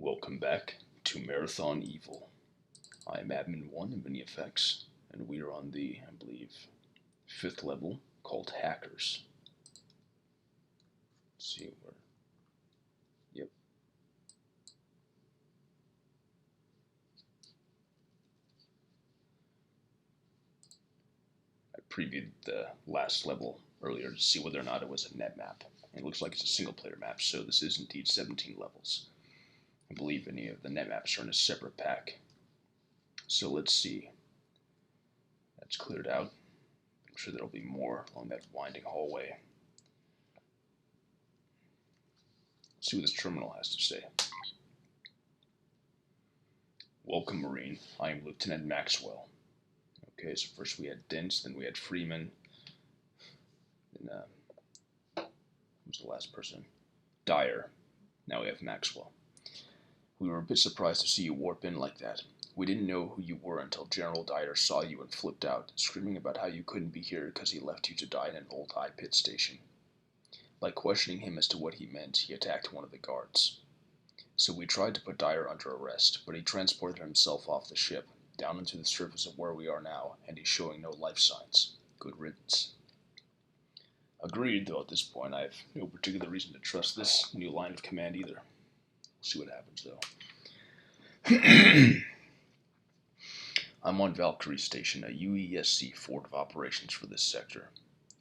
Welcome back to Marathon Evil. I'm Admin 1 in Mini Effects, and we are on the, I believe, 5th level called Hackers. Let's see where. Yep. I previewed the last level earlier to see whether or not it was a net map. It looks like it's a single player map, so this is indeed 17 levels. I believe any of the net maps are in a separate pack. So let's see. That's cleared out. I'm sure there'll be more along that winding hallway. Let's see what this terminal has to say. Welcome, Marine. I am Lieutenant Maxwell. Okay, so first we had Dent, then we had Freeman. Then, who was the last person? Dyer. Now we have Maxwell. We were a bit surprised to see you warp in like that. We didn't know who you were until General Dyer saw you and flipped out, screaming about how you couldn't be here because he left you to die in an old eye pit station. Like questioning him as to what he meant, he attacked one of the guards. So we tried to put Dyer under arrest, but he transported himself off the ship, down into the surface of where we are now, and he's showing no life signs. Good riddance. Agreed, though at this point I have no particular reason to trust this new line of command either. We'll see what happens, though. I'm on Valkyrie Station, a UESC Fort of Operations for this sector.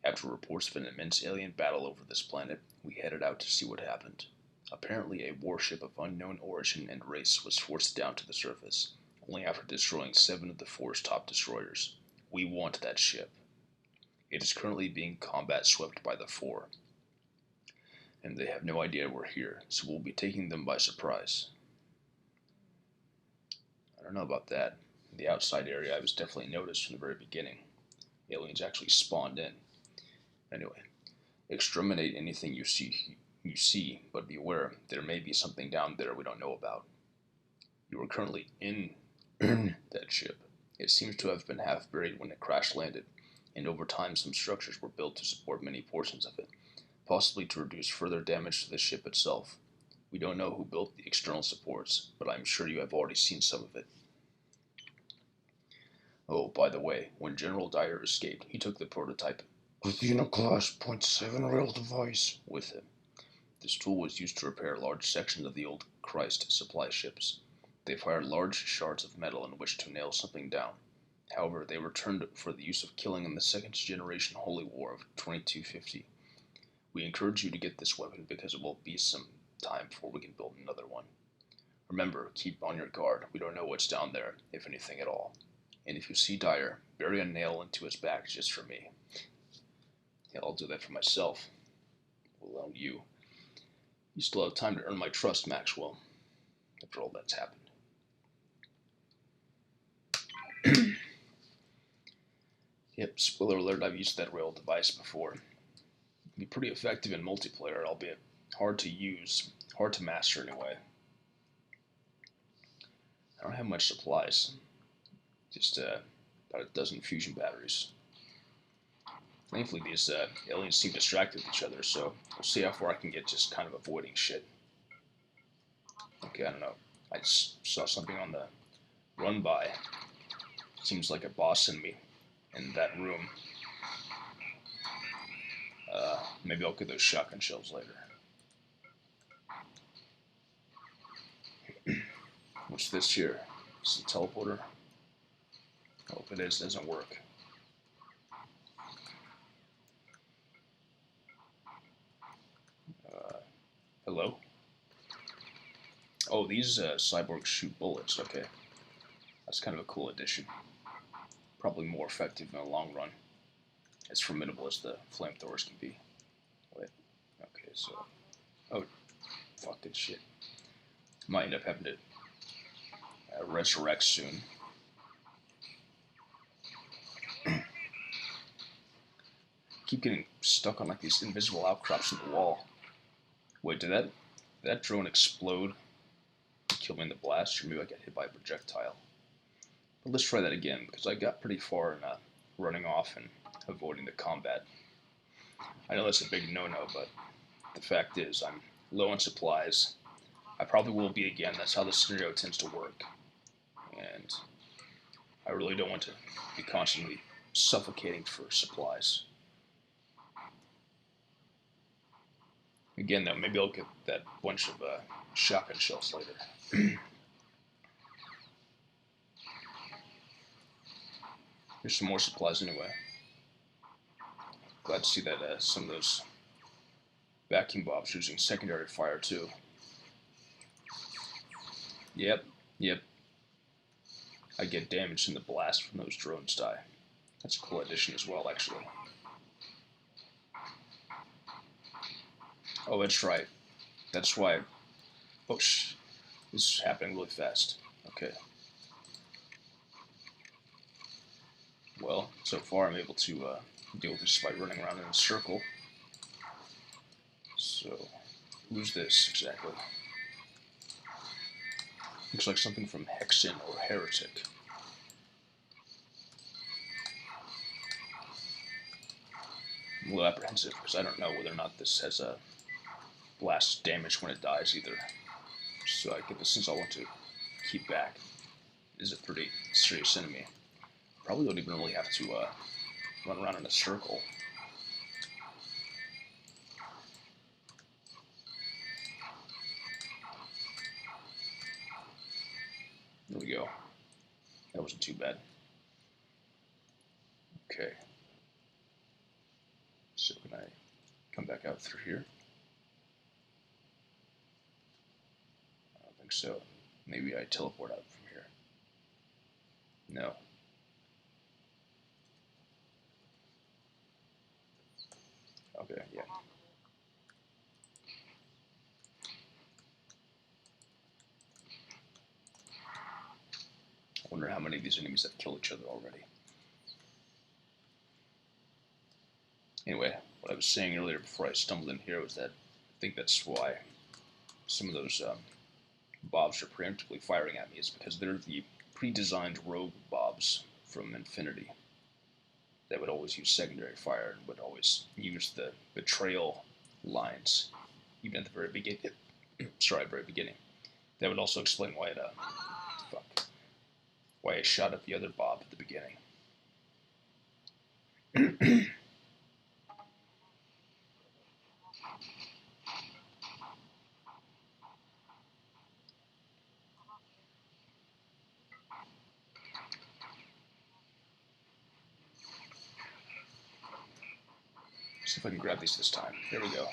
After reports of an immense alien battle over this planet, we headed out to see what happened. Apparently a warship of unknown origin and race was forced down to the surface, only after destroying 7 of the 4's top destroyers. We want that ship. It is currently being combat swept by the 4, and they have no idea we're here, so we'll be taking them by surprise. I don't know about that. In the outside area, I was definitely noticed from the very beginning. Aliens actually spawned in. Anyway, exterminate anything you see, but beware, there may be something down there we don't know about. You are currently in that ship. It seems to have been half buried when it crash landed, and over time some structures were built to support many portions of it, possibly to reduce further damage to the ship itself. We don't know who built the external supports, but I'm sure you have already seen some of it. Oh, by the way, when General Dyer escaped, he took the prototype Athena Class .7 rail device with him. This tool was used to repair large sections of the old Christ supply ships. They fired large shards of metal in which to nail something down. However, they returned for the use of killing in the second generation Holy War of 2250. We encourage you to get this weapon because it will be some time before we can build another one. Remember, keep on your guard. We don't know what's down there, if anything at all. And if you see Dyer, bury a nail into his back just for me. Yeah, I'll do that for myself. Well, on you. You still have time to earn my trust, Maxwell, after all that's happened. Yep, spoiler alert, I've used that rail device before. It can be pretty effective in multiplayer, albeit hard to use, hard to master anyway. I don't have much supplies, just about a dozen fusion batteries. Thankfully, these aliens seem distracted with each other, so we'll see how far I can get just kind of avoiding shit. Okay, I don't know. I just saw something on the run by. Seems like a boss in that room. Maybe I'll get those shotgun shells later. What's this here? Is it a teleporter? Oh, if it is, it doesn't work. Hello? Oh, these cyborgs shoot bullets, okay. That's kind of a cool addition. Probably more effective in the long run. As formidable as the flamethrowers can be. Wait, okay, so... Oh, fuck this shit. Might end up having to resurrect soon. Keep getting stuck on like these invisible outcrops in the wall. Wait, did that drone explode? Kill me in the blast, or maybe I got hit by a projectile. But let's try that again, because I got pretty far in running off and avoiding the combat. I know that's a big no-no, but the fact is I'm low on supplies. I probably will be again. That's how this scenario tends to work. And I really don't want to be constantly suffocating for supplies. Again, though, maybe I'll get that bunch of shotgun shells later. Here's some more supplies anyway. Glad to see that some of those vacuum bombs using secondary fire too. Yep. I get damaged in the blast from those drones die. That's a cool addition as well, actually. Oh, that's right. That's why. Oh, this is happening really fast. Okay. Well, so far I'm able to deal with this by running around in a circle. So, who's this exactly? Looks like something from Hexen or Heretic. I'm a little apprehensive because I don't know whether or not this has a blast damage when it dies either. So I get the sense I want to keep back. It is a pretty serious enemy. Probably don't even really have to run around in a circle. There we go. That wasn't too bad. Okay. So can I come back out through here? I don't think so. Maybe I teleport out from here. No. Okay, yeah. I wonder how many of these enemies have killed each other already. Anyway, what I was saying earlier before I stumbled in here was that I think that's why some of those bobs are preemptively firing at me, is because they're the pre-designed rogue bobs from Infinity that would always use secondary fire and would always use the betrayal lines, even at the very beginning. Very beginning. That would also explain why why I shot at the other bob at the beginning. See if I can grab these this time. There we go.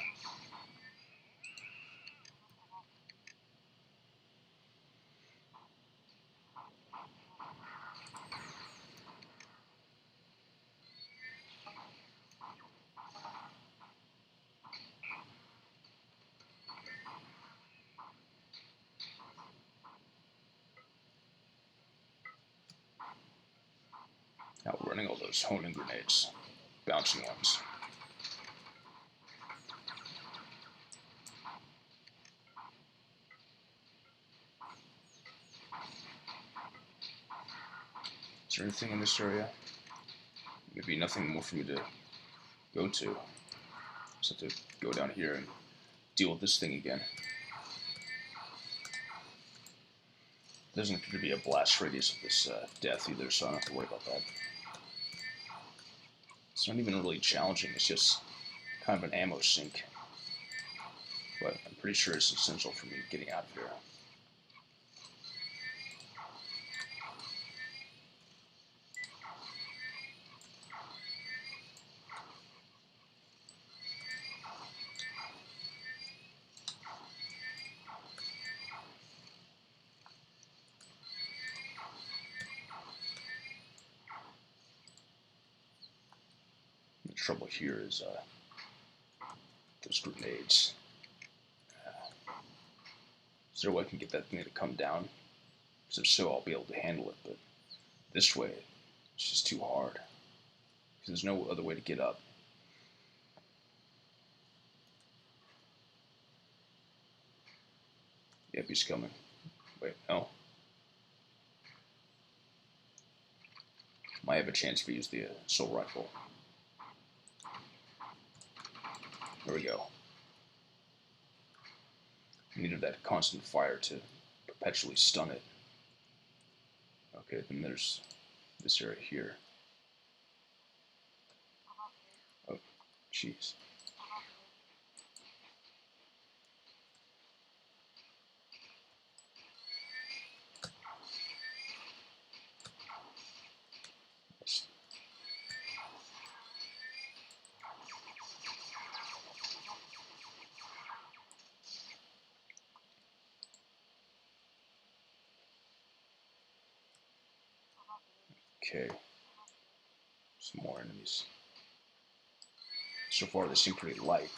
Outrunning all those homing grenades. Bouncing ones. Is there anything in this area? Maybe nothing more for me to go to. Just have to go down here and deal with this thing again. Doesn't appear to be a blast radius of this death either, so I don't have to worry about that. It's not even really challenging, it's just kind of an ammo sink. But I'm pretty sure it's essential for me getting out of here. The trouble here is those grenades. Is there a way I can get that thing to come down? Because if so, I'll be able to handle it, but this way, it's just too hard. Because there's no other way to get up. Yep, he's coming. Wait, no. Might have a chance if we use the assault rifle. There we go. needed that constant fire to perpetually stun it. Okay, then there's this area here. Oh, jeez. Okay, some more enemies. So far, they seem pretty light.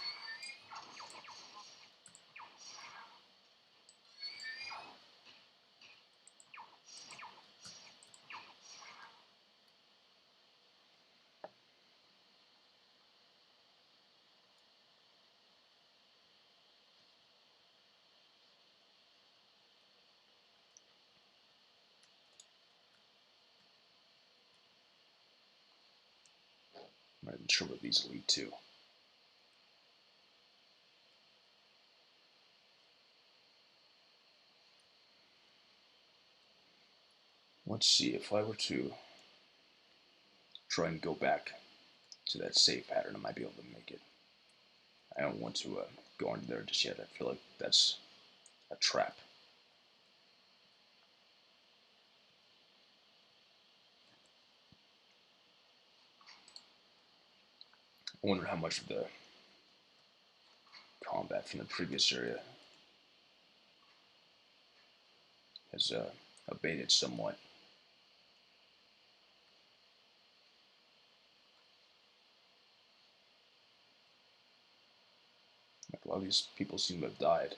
I'm not even sure what these lead to. Let's see, if I were to try and go back to that save pattern, I might be able to make it. I don't want to go into there just yet. I feel like that's a trap. I wonder how much of the combat from the previous area has abated somewhat. Like, a lot of these people seem to have died.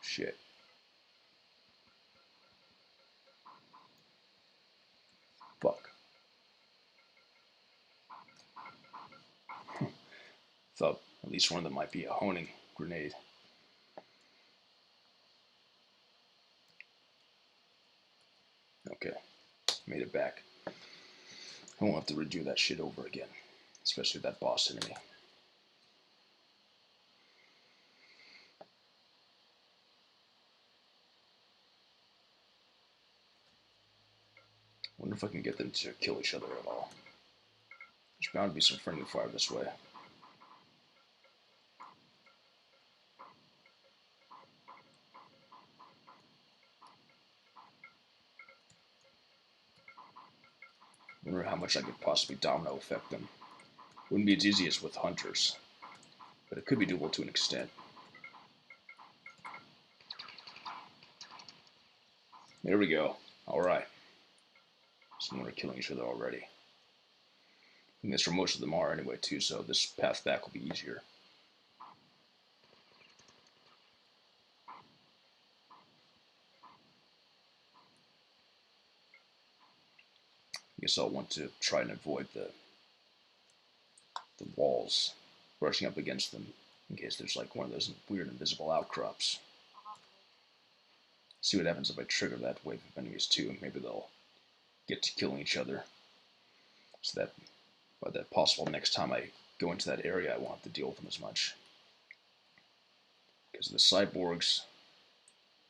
Shit. Fuck. Thought at least one of them might be a honing grenade. Okay, made it back. I won't have to redo that shit over again, especially that boss enemy. Wonder if I can get them to kill each other at all. There's bound to be some friendly fire this way. Wonder how much I could possibly domino effect them. Wouldn't be as easy as with hunters, but it could be doable to an extent. There we go. Alright. Someone are killing each other already. I think that's where most of them are anyway too, so this path back will be easier. I guess I'll want to try and avoid the walls brushing up against them in case there's like one of those weird invisible outcrops. See what happens if I trigger that wave of enemies too. Maybe they'll get to killing each other. So that by that possible next time I go into that area I won't have to deal with them as much. Because the cyborgs,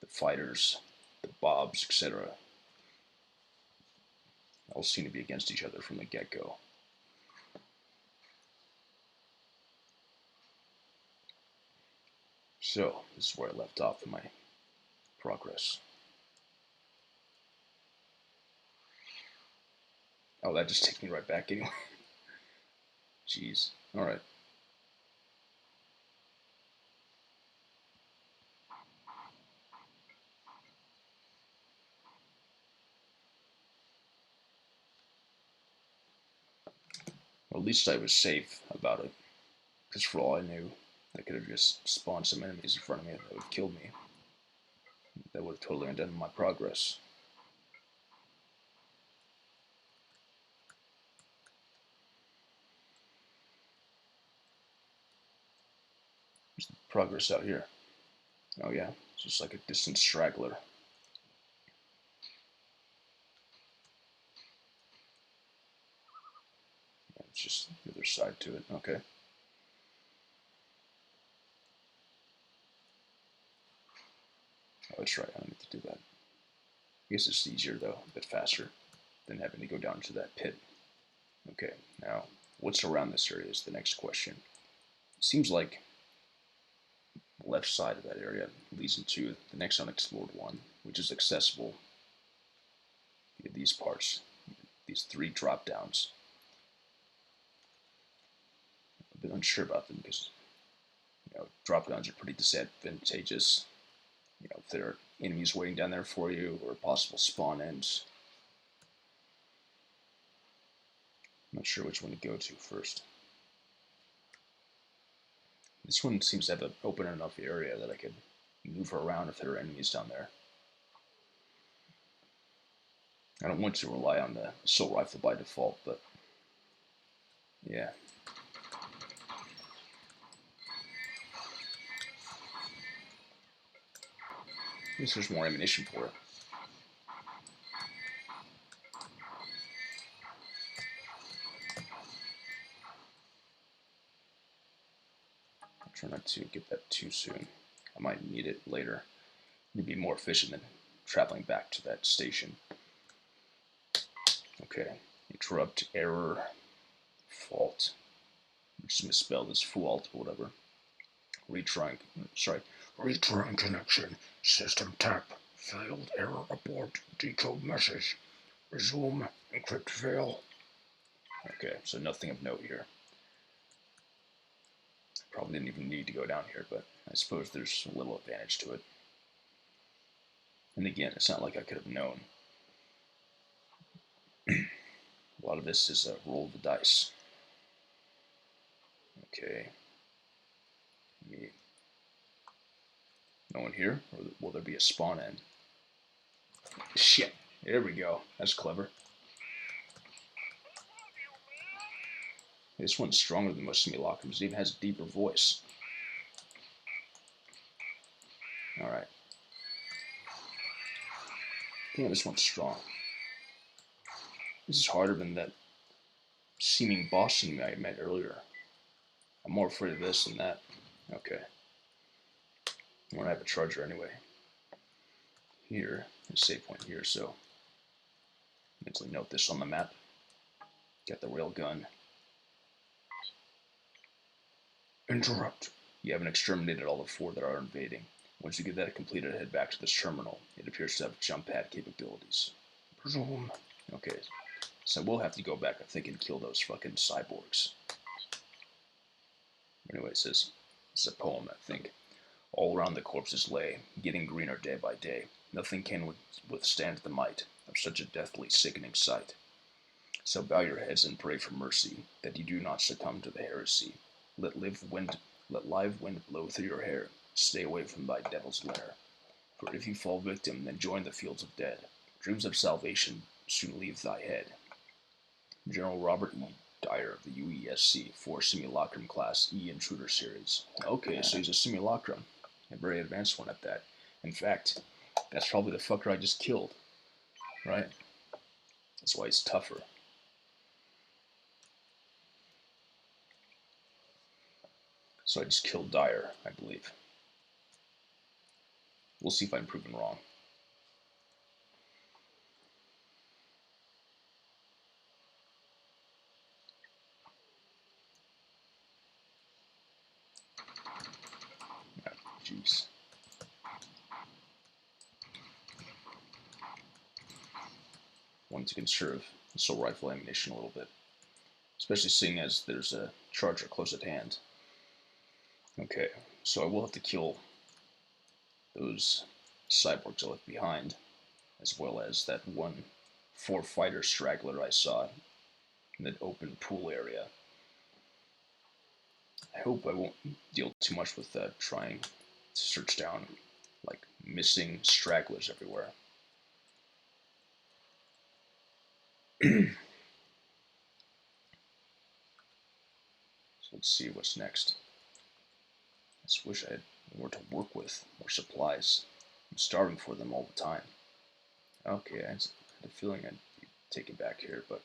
the fighters, the bobs, etc. all seem to be against each other from the get-go. So, this is where I left off in my progress. Oh, that just takes me right back anyway. Jeez. Alright. Well, at least I was safe about it. Because for all I knew, I could have just spawned some enemies in front of me that would have killed me. That would have totally undone my progress. Progress out here. Oh yeah, it's just like a distant straggler. It's just the other side to it. Okay. Oh, that's right. I don't need to do that. I guess it's easier though, a bit faster than having to go down to that pit. Okay, now what's around this area is the next question. It seems like the left side of that area leads into the next unexplored one, which is accessible via these parts, these 3 drop downs. I'm a bit unsure about them because drop downs are pretty disadvantageous. If there are enemies waiting down there for you or possible spawn ends. I'm not sure which one to go to first. This one seems to have an open enough area that I could move around if there are enemies down there. I don't want to rely on the assault rifle by default, but yeah. At least there's more ammunition for it. I'll try not to get that too soon. I might need it later. It'd be more efficient than traveling back to that station. Okay. Interrupt, error, fault. Just misspelled as fault, whatever. Retrying connection. System tap. Failed error abort. Decode message. Resume. Encrypt fail. Okay, so nothing of note here. Probably didn't even need to go down here, but I suppose there's a little advantage to it. And again, it's not like I could have known. A lot of this is a roll of the dice. Okay. No one here? Or will there be a spawn end? Shit. There we go. That's clever. This one's stronger than most simulacrums. It even has a deeper voice. Alright. Damn, this one's strong. This is harder than that seeming boss enemy I met earlier. I'm more afraid of this than that. Okay. I'm gonna have a charger anyway. Here, a save point here, so mentally note this on the map. Got the rail gun. Interrupt. You haven't exterminated all the 4 that are invading. Once you get that completed, head back to this terminal. It appears to have jump pad capabilities. Presume. Okay, so we'll have to go back, I think, and kill those fucking cyborgs. Anyway, it says, it's a poem, I think. All around the corpses lay, getting greener day by day. Nothing can withstand the might of such a deathly, sickening sight. So bow your heads and pray for mercy, that you do not succumb to the heresy. Let live wind blow through your hair. Stay away from thy devil's lair. For if you fall victim, then join the fields of dead. Dreams of salvation soon leave thy head. General Robert E. Dyer of the UESC 4 Simulacrum Class E Intruder Series. Okay, so he's a simulacrum. A very advanced one at that. In fact, that's probably the fucker I just killed. Right? That's why he's tougher. So I just killed Dyer, I believe. We'll see if I'm proven wrong. Jeez. Want to conserve assault rifle ammunition a little bit, especially seeing as there's a charger close at hand. Okay, so I will have to kill those cyborgs I left behind, as well as that one 4-fighter straggler I saw in that open pool area. I hope I won't deal too much with trying to search down like missing stragglers everywhere. So let's see what's next. I just wish I had more to work with, more supplies. I'm starving for them all the time. Okay, I had a feeling I'd be taken back here, but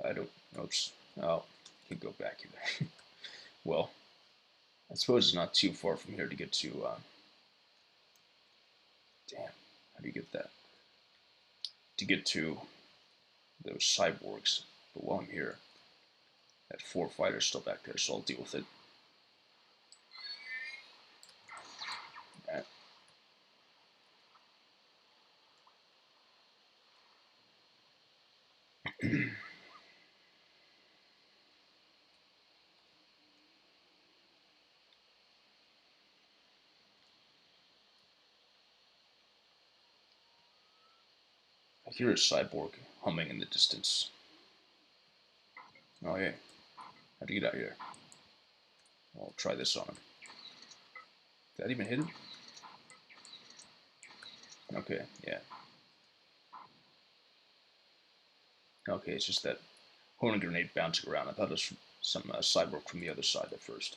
I don't. Oops. Oh, can go back here. Well, I suppose it's not too far from here to get to. Damn, how do you get that? To get to those cyborgs. But while I'm here, that 4 fighters still back there, so I'll deal with it. Alright. I hear a cyborg humming in the distance. Oh, hey. How'd you get out here? I'll try this on him. Did that even hit him? Okay, yeah. Okay, it's just that horn grenade bouncing around. I thought it was some cyborg from the other side at first.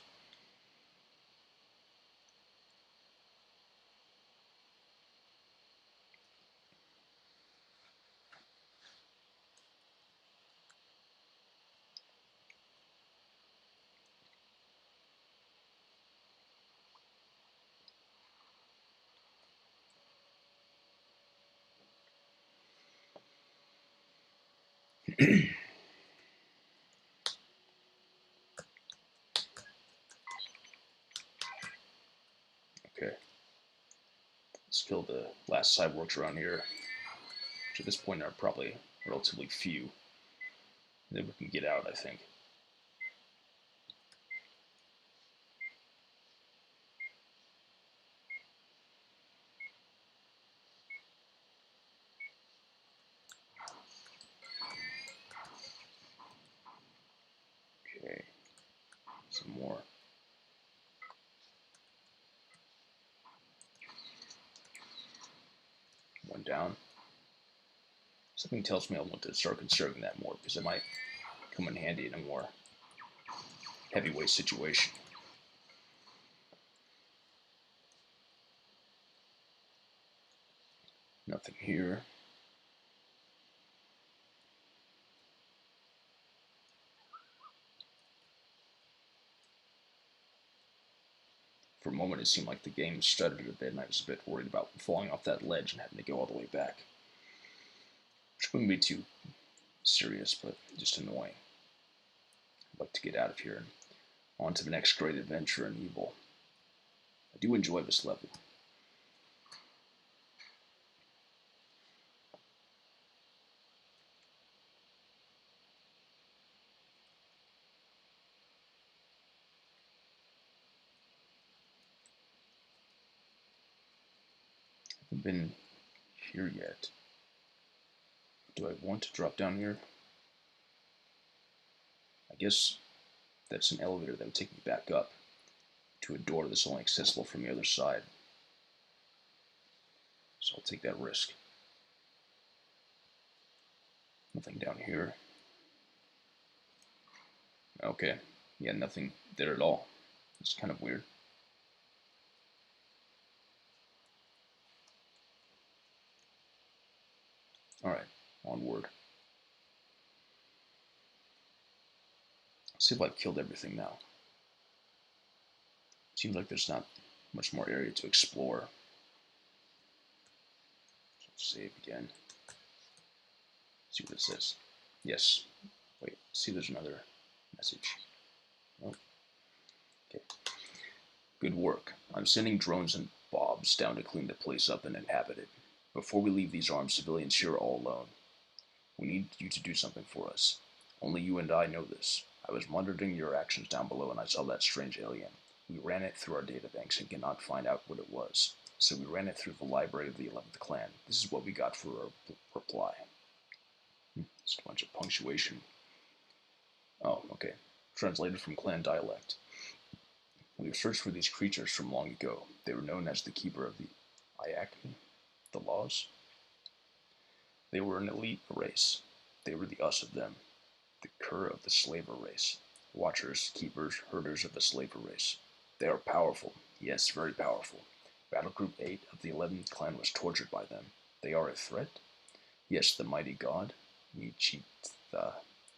Okay. Let's kill the last cyborgs around here, which at this point are probably relatively few. Then we can get out, I think. Okay. Some more. One down. Something tells me I want to start conserving that more because it might come in handy in a more heavyweight situation. Nothing here. For a moment, it seemed like the game stuttered a bit, and I was a bit worried about falling off that ledge and having to go all the way back. Which wouldn't be too serious, but just annoying. I'd like to get out of here and on to the next great adventure in evil. I do enjoy this level. I haven't been here yet. Do I want to drop down here? I guess that's an elevator that would take me back up to a door that's only accessible from the other side. So I'll take that risk. Nothing down here. Okay. Yeah, nothing there at all. It's kind of weird. Alright, onward. Let's see if I've killed everything now. Seems like there's not much more area to explore. So save again. See what it says. Yes. Wait, see there's another message. Oh. Okay. Good work. I'm sending drones and bobs down to clean the place up and inhabit it. Before we leave these armed civilians here all alone, we need you to do something for us. Only you and I know this. I was monitoring your actions down below and I saw that strange alien. We ran it through our databanks and cannot find out what it was. So we ran it through the library of the 11th clan. This is what we got for our reply. Just a bunch of punctuation. Oh, okay. Translated from clan dialect. We have searched for these creatures from long ago. They were known as the Keeper of the Iacme, the Laws. They were an elite race. They were the us of them, the cur of the slaver race. Watchers, keepers, herders of the slaver race. They are powerful. Yes, very powerful. Battle Group 8 of the 11th clan was tortured by them. They are a threat? Yes, the mighty god. Nietzsche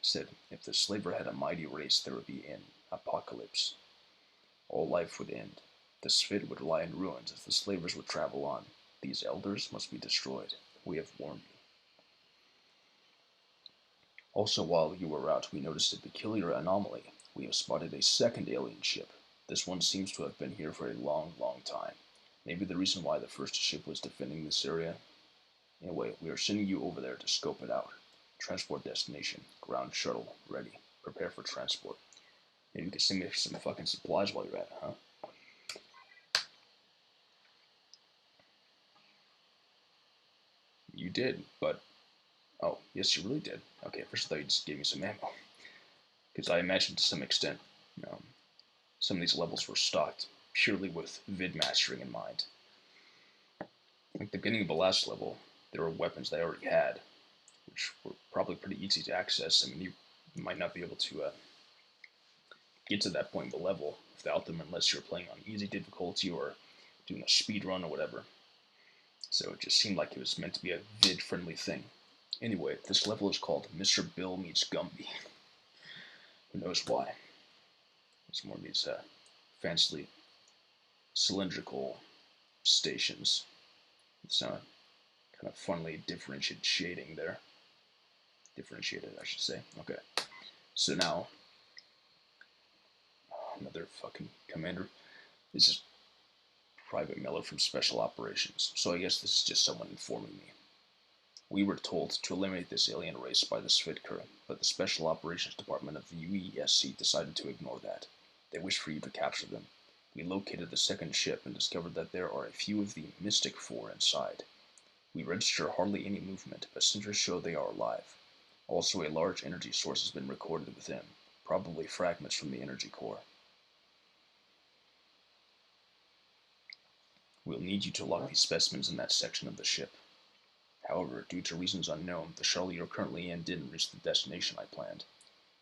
said, if the slaver had a mighty race, there would be an apocalypse. All life would end. The Svid would lie in ruins as the slavers would travel on. These elders must be destroyed. We have warned you. Also, while you were out, we noticed a peculiar anomaly. We have spotted a second alien ship. This one seems to have been here for a long, long time. Maybe the reason why the first ship was defending this area. Anyway, we are sending you over there to scope it out. Transport destination. Ground shuttle. Ready. Prepare for transport. Maybe you can send me some fucking supplies while you're at it, huh? You did, but... Oh, yes, you really did. Okay, first I thought you just gave me some ammo. Because I imagine to some extent, some of these levels were stocked purely with vid mastering in mind. Like the beginning of the last level, there were weapons they already had, which were probably pretty easy to access. I mean, you might not be able to get to that point in the level without them unless you're playing on easy difficulty or doing a speed run or whatever. So it just seemed like it was meant to be a vid-friendly thing. Anyway, this level is called Mr. Bill Meets Gumby. Who knows why? It's more of these fancily cylindrical stations. It's kind of funny differentiated shading there. Differentiated, I should say. Okay. So now, another fucking commander. This is Private Miller from Special Operations. So I guess this is just someone informing me. We were told to eliminate this alien race by the Svidkur, but the Special Operations Department of the UESC decided to ignore that. They wish for you to capture them. We located the second ship and discovered that there are a few of the Mystic Four inside. We register hardly any movement, but sensors show they are alive. Also, a large energy source has been recorded within, probably fragments from the energy core. We'll need you to lock these specimens in that section of the ship. However, due to reasons unknown, the shuttle you're currently in didn't reach the destination I planned.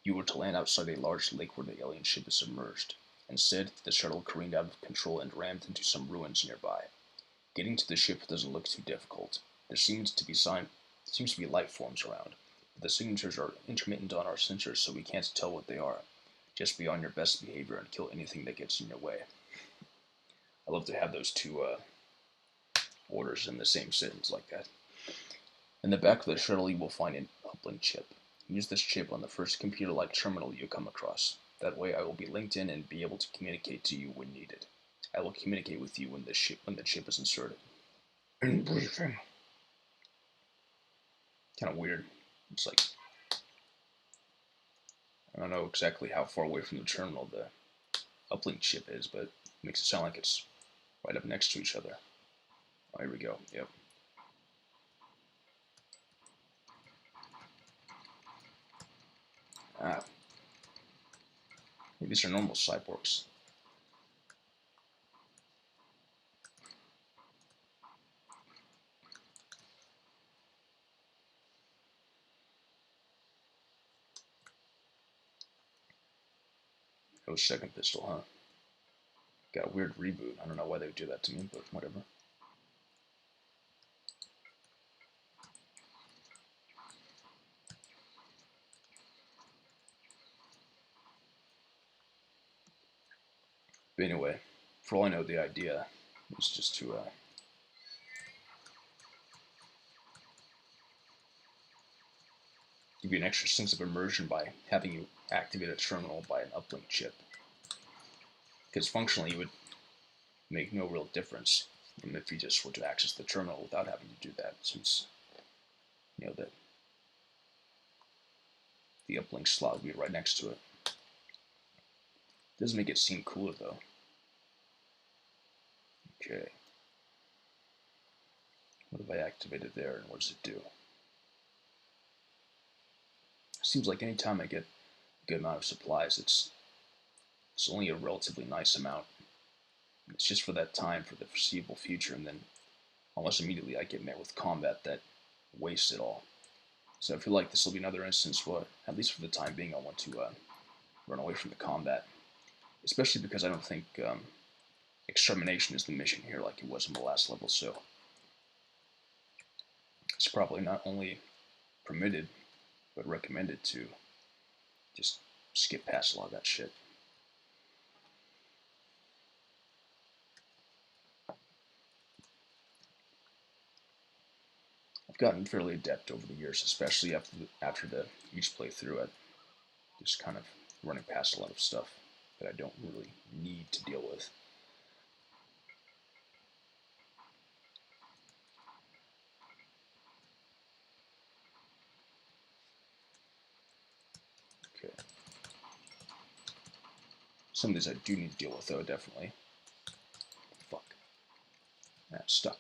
You were to land outside a large lake where the alien ship is submerged. Instead, the shuttle careened out of control and rammed into some ruins nearby. Getting to the ship doesn't look too difficult. There seems to be life forms around, but the signatures are intermittent on our sensors, so we can't tell what they are. Just be on your best behavior and kill anything that gets in your way. I love to have those two orders in the same sentence like that. In the back of the shuttle, you will find an uplink chip. Use this chip on the first computer-like terminal you come across. That way I will be linked in and be able to communicate to you when needed. I will communicate with you when the chip is inserted. In briefing. Kind of weird. It's like, I don't know exactly how far away from the terminal the uplink chip is, but it makes it sound like it's right up next to each other. Oh, here we go. Yep. Ah. These are normal cyborgs. That was second pistol, huh? Got a weird reboot. I don't know why they would do that to me, but whatever. But anyway, for all I know, the idea is just to give you an extra sense of immersion by having you activate a terminal by an uplink chip. Because functionally, it would make no real difference if you just were to access the terminal without having to do that, since that the uplink slot would be right next to it. Does make it seem cooler though. Okay. What have I activated there, and what does it do? Seems like anytime I get a good amount of supplies, it's only a relatively nice amount. It's just for that time, for the foreseeable future, and then almost immediately I get met with combat that wastes it all. So I feel like this will be another instance where, at least for the time being, I want to run away from the combat. especially because I don't think extermination is the mission here like it was in the last level, so it's probably not only permitted, but recommended to just skip past a lot of that shit. I've gotten fairly adept over the years, especially after each playthrough at just kind of running past a lot of stuff that I don't really need to deal with. Okay. Some of these I do need to deal with, though, definitely. Fuck. I'm stuck.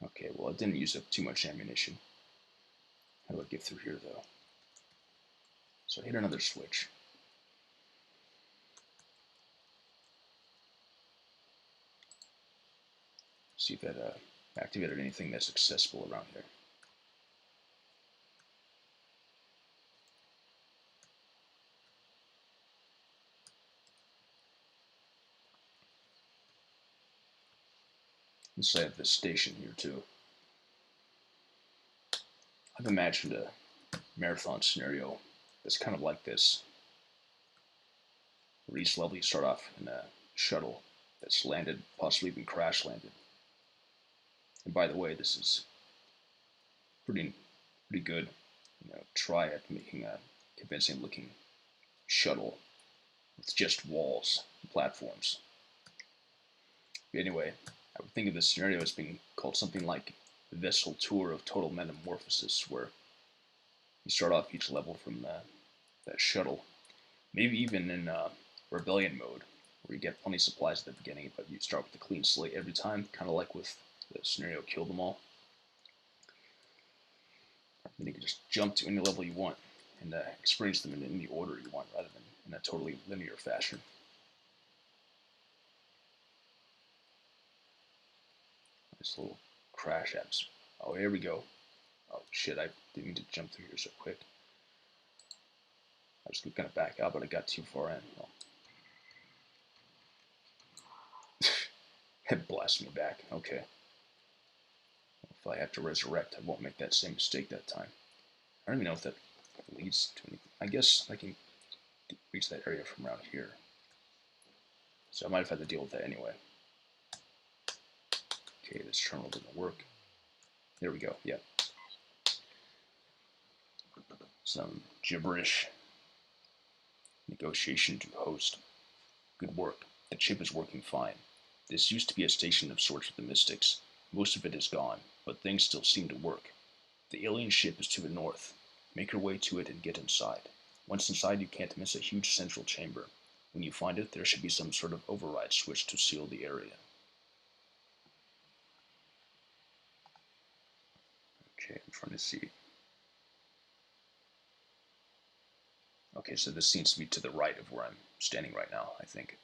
Okay, well, it didn't use up too much ammunition. How do I get through here, though? So I hit another switch. See if that activated anything that's accessible around here. Inside of this station here, too. I've imagined a marathon scenario that's kind of like this. Where each level you start off in a shuttle that's landed, possibly even crash landed. And by the way, this is pretty good. Try at making a convincing looking shuttle with just walls and platforms. But anyway, I would think of this scenario as being called something like the Vessel Tour of Total Metamorphosis, where you start off each level from that shuttle. Maybe even in Rebellion mode, where you get plenty of supplies at the beginning, but you start with a clean slate every time, kind of like with the scenario Kill Them All. Then you can just jump to any level you want and experience them in any order you want, rather than in a totally linear fashion. This little crash apps. Oh, here we go. Oh shit, I didn't mean to jump through here so quick. I was gonna back out, but I got too far in. Oh. It blasted me back. Okay. If I have to resurrect, I won't make that same mistake that time. I don't even know if that leads to anything. I guess I can reach that area from around here. So I might have had to deal with that anyway. Okay, this terminal didn't work. There we go, yeah. Some gibberish. Negotiation to host. Good work. The chip is working fine. This used to be a station of sorts with the Mystics. Most of it is gone, but things still seem to work. The alien ship is to the north. Make your way to it and get inside. Once inside, you can't miss a huge central chamber. When you find it, there should be some sort of override switch to seal the area. Okay, I'm trying to see. Okay, so this seems to be to the right of where I'm standing right now, I think.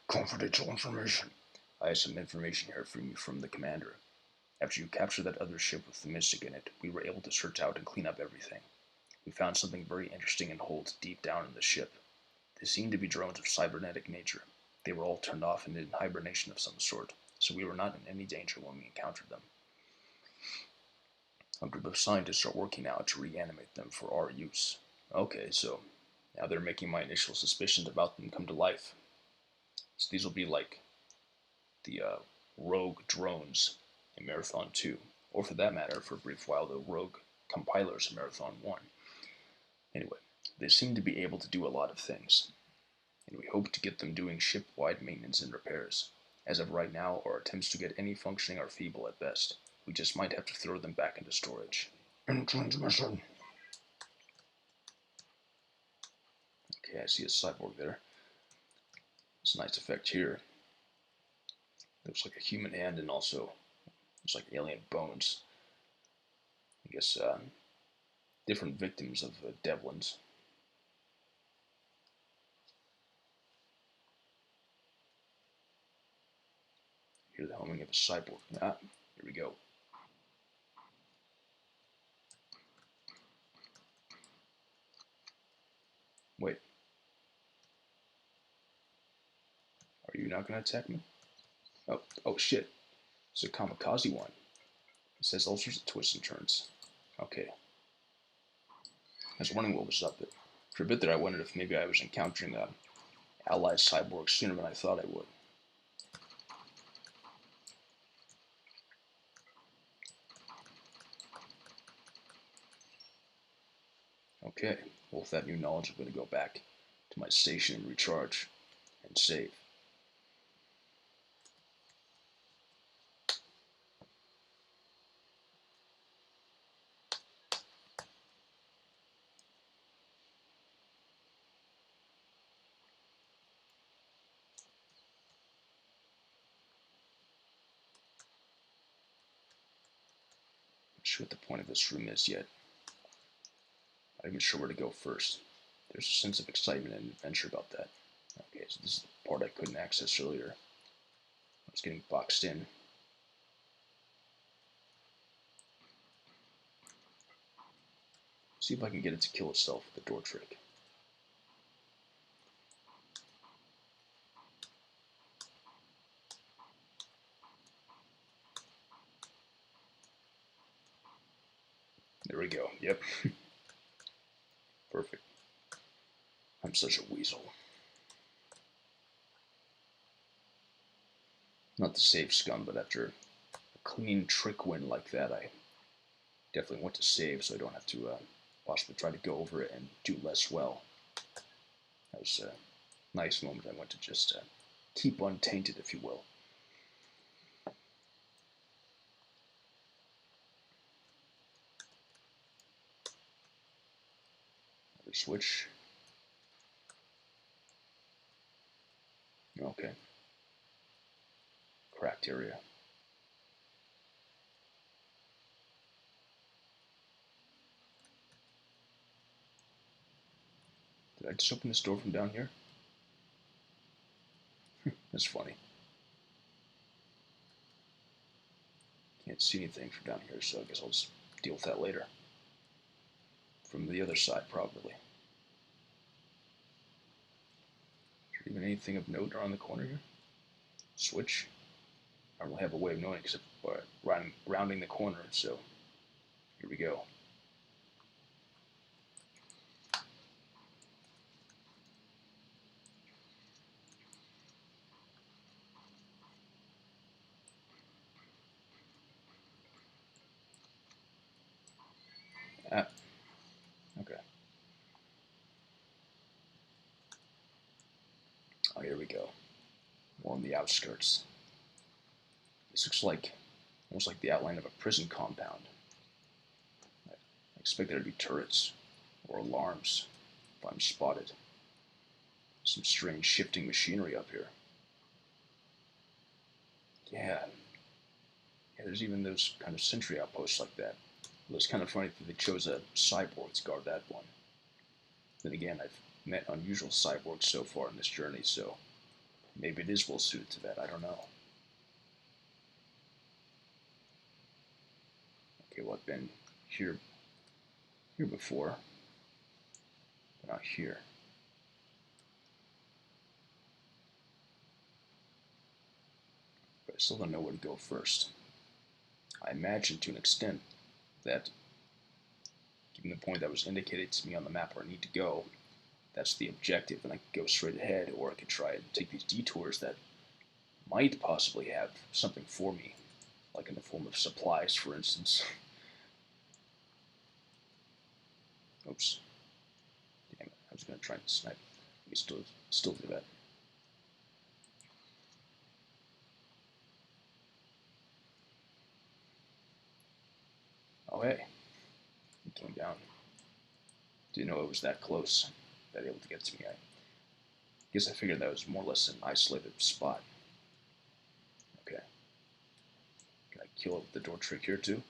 Confidential information. I have some information here for you from the commander. After you captured that other ship with the Mystic in it, we were able to search out and clean up everything. We found something very interesting in holds deep down in the ship. They seemed to be drones of cybernetic nature. They were all turned off and in hibernation of some sort, so we were not in any danger when we encountered them. A group of scientists are working now to reanimate them for our use. Okay, so now they're making my initial suspicions about them come to life. So these will be like the rogue drones in Marathon 2, or for that matter, for a brief while, the rogue compilers in Marathon 1. Anyway, they seem to be able to do a lot of things, and we hope to get them doing ship-wide maintenance and repairs. As of right now, our attempts to get any functioning are feeble at best. We just might have to throw them back into storage. In transmission. Okay, I see a cyborg there. It's a nice effect here. Looks like a human hand, and also looks like alien bones. I guess different victims of Devlins. Hear the humming of a cyborg. Ah, here we go. Wait. Are you not going to attack me? Oh shit. It's a kamikaze one. It says all sorts of twists and turns. Okay. I was wondering what was up. For a bit there, I wondered if maybe I was encountering allied cyborgs sooner than I thought I would. Okay. Well, with that new knowledge, I'm going to go back to my station and recharge and save. Not sure what the point of this room is yet. Not even sure where to go first. There's a sense of excitement and adventure about that. Okay, so this is the part I couldn't access earlier. I was getting boxed in. See if I can get it to kill itself with the door trick. There we go. Yep. Perfect. I'm such a weasel. Not to save scum, but after a clean trick win like that, I definitely want to save so I don't have to possibly try to go over it and do less well. That was a nice moment. I want to just keep untainted, if you will. Another switch. Okay. Cracked area. Did I just open this door from down here? That's funny. Can't see anything from down here, so I guess I'll just deal with that later. From the other side, probably. Is there even anything of note around the corner here? Switch? I don't really have a way of knowing except by rounding the corner, so here we go. Ah, okay. Oh, here we go. More on the outskirts. This looks like almost like the outline of a prison compound. I expect there to be turrets or alarms if I'm spotted. Some strange shifting machinery up here. Yeah, there's even those kind of sentry outposts like that. Well, it's kind of funny that they chose a cyborg to guard that one. Then again, I've met unusual cyborgs so far in this journey, so maybe it is well suited to that. I don't know. Okay, well, I've been here before, but not here. But I still don't know where to go first. I imagine to an extent that, given the point that was indicated to me on the map where I need to go, that's the objective, and I could go straight ahead, or I could try and take these detours that might possibly have something for me, like in the form of supplies, for instance. Oops. Damn it. I was going to try and snipe. We still do that. Oh, hey. He came down. Didn't know it was that close, that able to get to me. I guess I figured that was more or less an isolated spot. Okay. Can I kill it with the door trick here, too?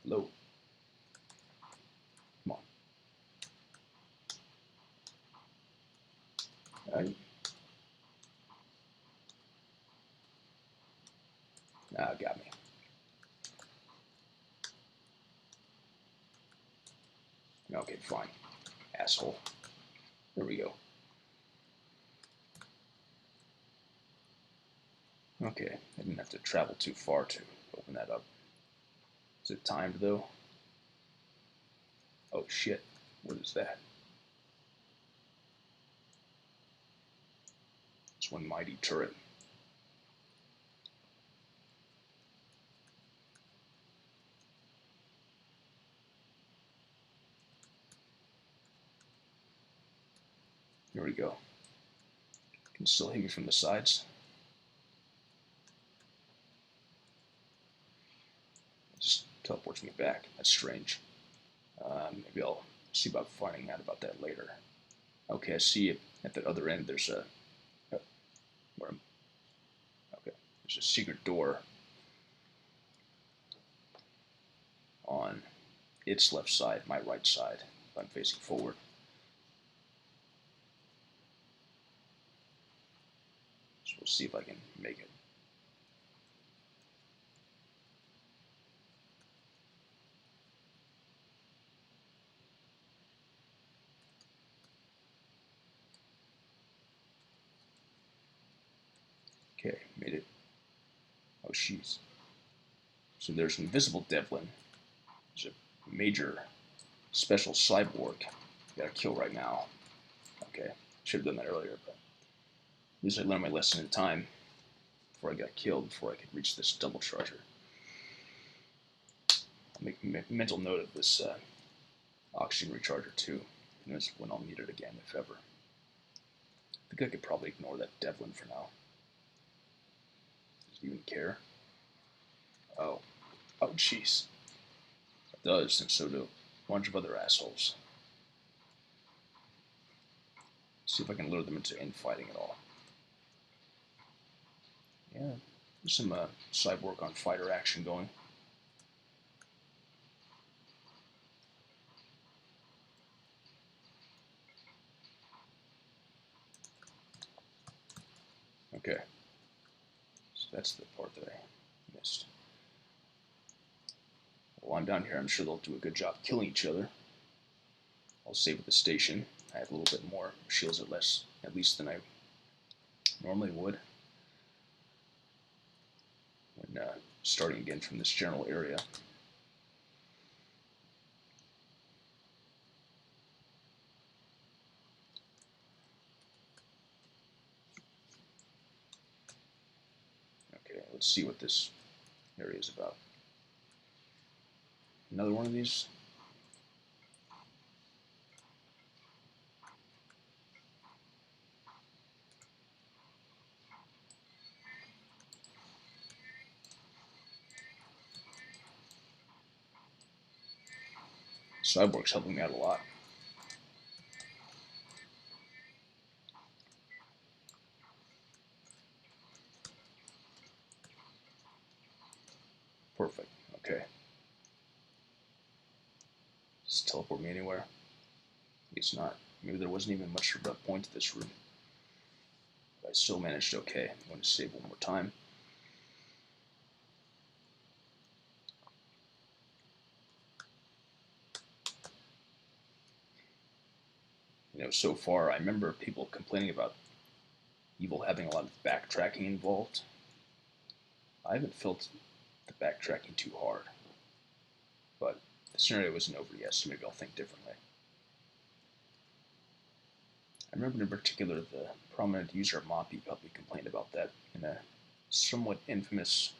Hello. Come on. Right. Ah, got me. Okay, fine. Asshole. There we go. Okay, I didn't have to travel too far to open that up. Is it timed though? Oh shit. What is that? It's one mighty turret. Here we go. Can still hit me from the sides. It just teleports me back. That's strange. Maybe I'll see about finding out about that later. Okay, I see it at the other end. There's a where I'm, okay. There's a secret door on its left side, my right side. If I'm facing forward. So we'll see if I can make it. Okay, made it. Oh, jeez. So there's Invisible Devlin. There's a major special cyborg. Gotta kill right now. Okay, should have done that earlier, but at least I learned my lesson in time before I got killed, before I could reach this double charger. I'll make a mental note of this oxygen recharger too. And that's when I'll need it again, if ever. I think I could probably ignore that Devlin for now. Does he even care? Oh. Oh, jeez. It does, and so do a bunch of other assholes. See if I can lure them into infighting at all. Yeah, there's some cyborg on fighter action going. Okay. So that's the part that I missed. While I'm down here, I'm sure they'll do a good job killing each other. I'll save at the station. I have a little bit more shields at least than I normally would when starting again from this general area. Okay, let's see what this area is about. Another one of these. Cyborg's helping me out a lot. Perfect. Okay. Does it teleport me anywhere? It's not. Maybe there wasn't even much of a point to this room. But I still managed okay. I'm going to save one more time. You know, so far, I remember people complaining about Evil having a lot of backtracking involved. I haven't felt the backtracking too hard. But the scenario isn't over yet, so maybe I'll think differently. I remember in particular the prominent user Moppy Puppy complained about that in a somewhat infamous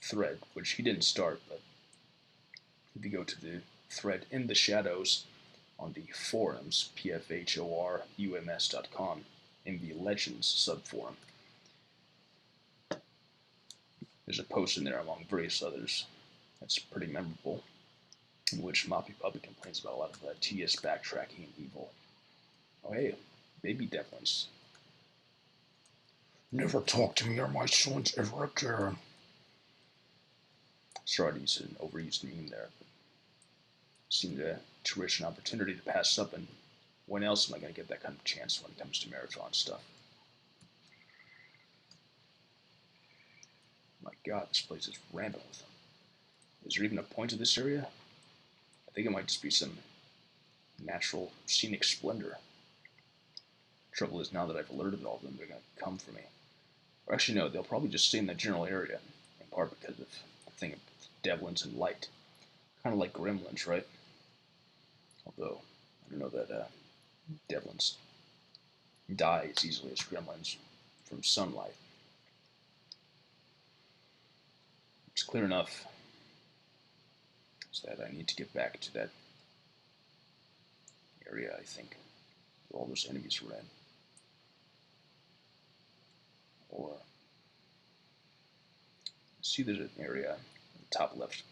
thread, which he didn't start, but if you go to the thread in the shadows on the forums, pfhorums.com, in the Legends subforum, there's a post in there among various others that's pretty memorable, in which Moppy Puppy complains about a lot of tedious backtracking in Evil. Oh hey, baby Devlins. Never talk to me or my sons ever again. Sorry to use an overused meme there, but seemed a terrific opportunity to pass up and when else am I going to get that kind of chance when it comes to marathon stuff? My god, this place is rampant with them. Is there even a point to this area? I think it might just be some natural scenic splendor. Trouble is, now that I've alerted all of them, they're going to come for me. Or actually, no, they'll probably just stay in the general area, in part because of the thing of devlins and light. Kind of like gremlins, right? Although, I don't know that devlins die as easily as gremlins from sunlight. It's clear enough that I need to get back to that area, I think, where all those enemies were in. Or, see, there's an area in the top left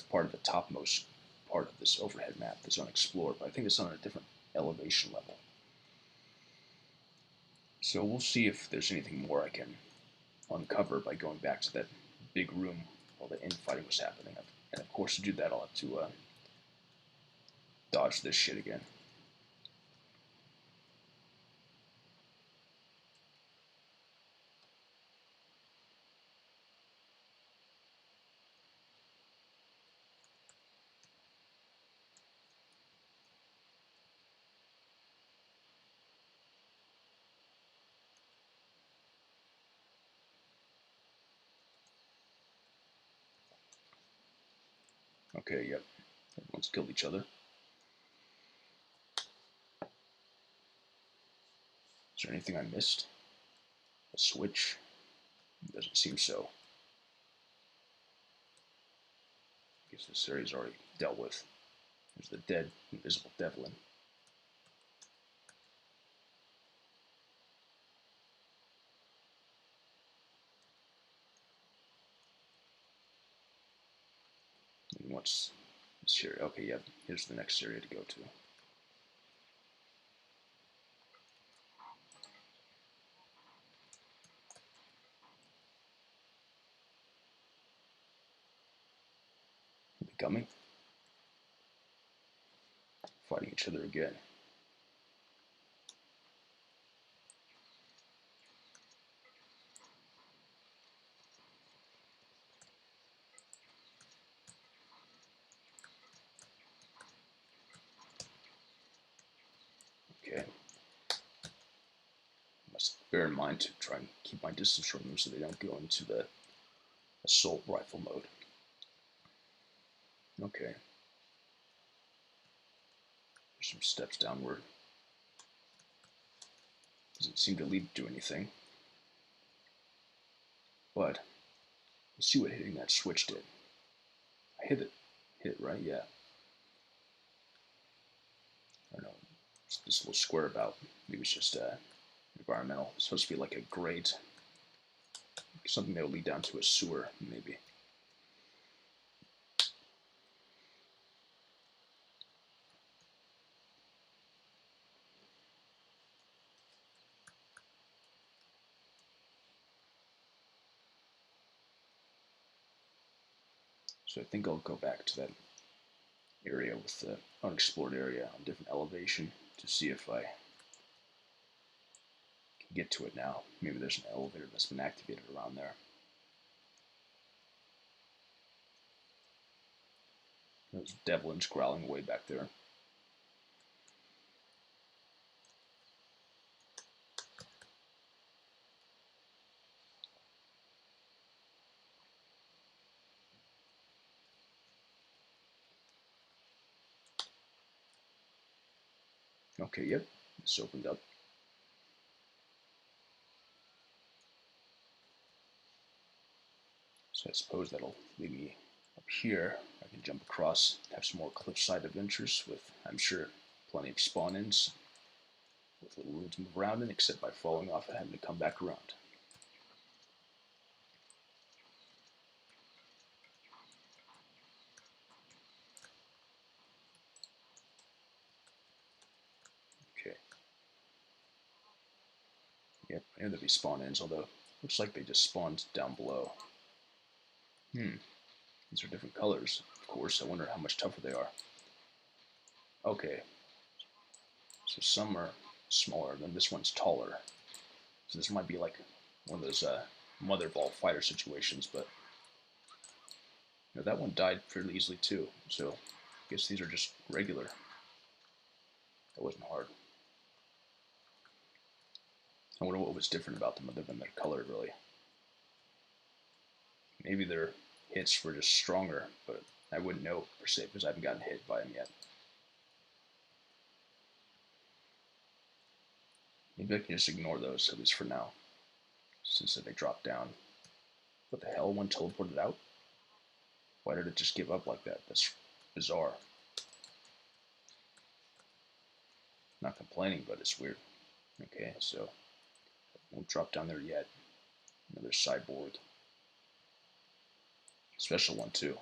part of the topmost part of this overhead map that's unexplored, but I think it's on a different elevation level. So we'll see if there's anything more I can uncover by going back to that big room while the infighting was happening. And of course, to do that, I'll have to dodge this shit again. Okay, yep. Everyone's killed each other. Is there anything I missed? A switch? It doesn't seem so. I guess this area's already dealt with. There's the dead, invisible devlin. And what's this area? Okay, yep. Here's the next area to go to. Coming. Fighting each other again. Okay. Must bear in mind to try and keep my distance from them so they don't go into the assault rifle mode. Okay. There's some steps downward. Doesn't seem to lead to anything. But let's see what hitting that switch did. I hit it. Hit it, right? Yeah. I don't know. It's this little square about. Maybe it's just environmental. It's supposed to be like a grate. Something that will lead down to a sewer, maybe. So I think I'll go back to that area with the unexplored area on different elevation to see if I can get to it now. Maybe there's an elevator that's been activated around there. Those devlins growling away back there. Okay, yep, this opened up. So I suppose that'll lead me up here. I can jump across, have some more cliffside adventures with, I'm sure, plenty of spawn-ins with little room to move around in, except by falling off and having to come back around. Okay. Yep, I knew there'd be spawn-ins, although looks like they just spawned down below. These are different colors, of course. I wonder how much tougher they are. Okay. So some are smaller, then this one's taller. So this might be like one of those mother ball fighter situations, but that one died fairly easily too. So I guess these are just regular. That wasn't hard. I wonder what was different about them other than their color, really. Maybe their hits were just stronger, but I wouldn't know per se because I haven't gotten hit by them yet. Maybe I can just ignore those, at least for now, since they dropped down. What the hell? One teleported out? Why did it just give up like that? That's bizarre. Not complaining, but it's weird. Okay, so won't drop down there yet. Another cyborg. Special one too.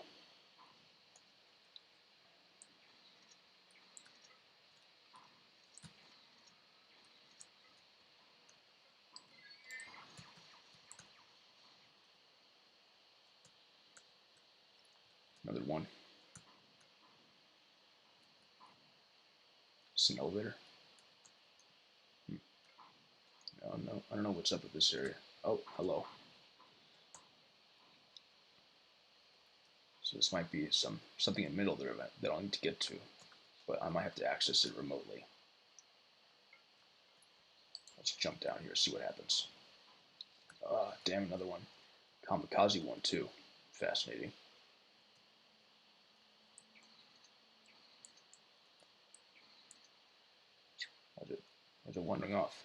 Another one. It's an elevator. Oh no, I don't know what's up with this area. Oh, hello. So this might be something in the middle there that I'll need to get to, but I might have to access it remotely. Let's jump down here, see what happens. Damn, another one. Kamikaze one too. Fascinating. How's it wandering off?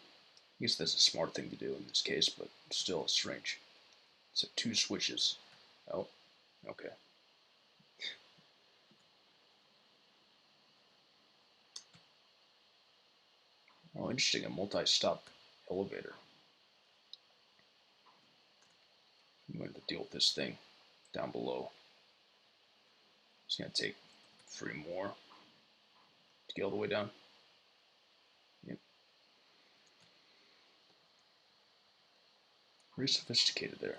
I guess that's a smart thing to do in this case, but still it's strange. It's like 2 switches. Oh, okay. Oh, interesting, a multi-stop elevator. I'm going to deal with this thing down below. It's going to take 3 more to get all the way down. Yep. Pretty sophisticated there.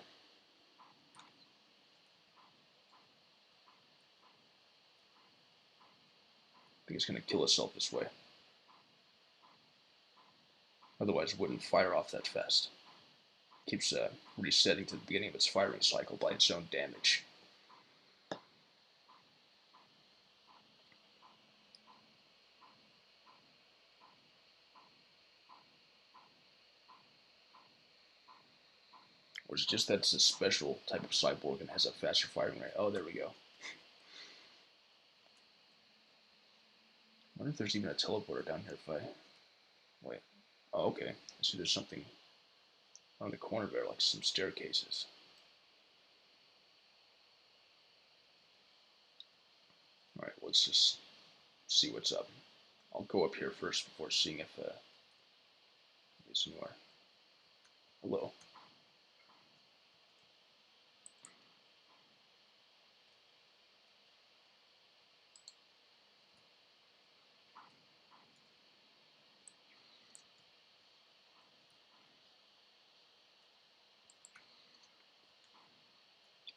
I think it's going to kill itself this way. Otherwise it wouldn't fire off that fast. It keeps resetting to the beginning of its firing cycle by its own damage. Or is it just that it's a special type of cyborg and has a faster firing rate? Oh, there we go. I wonder if there's even a teleporter down here if I... Wait. Oh, okay. I see there's something on the corner there, like some staircases. Alright, let's just see what's up. I'll go up here first before seeing if there's anywhere. Hello.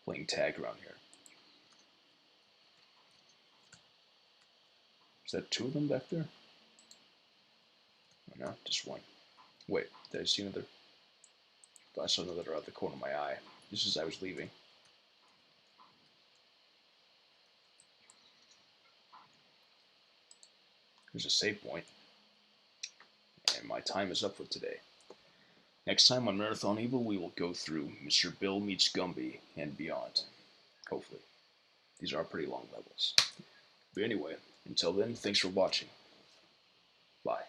Playing tag around here. Is that 2 of them back there? Oh, no, just 1. Wait, did I see another? I saw another out the corner of my eye. Just as I was leaving. Here's a save point. And my time is up for today. Next time on Marathon Evil, we will go through Mr. Bill Meets Gumby and beyond. Hopefully. These are pretty long levels. But anyway, until then, thanks for watching. Bye.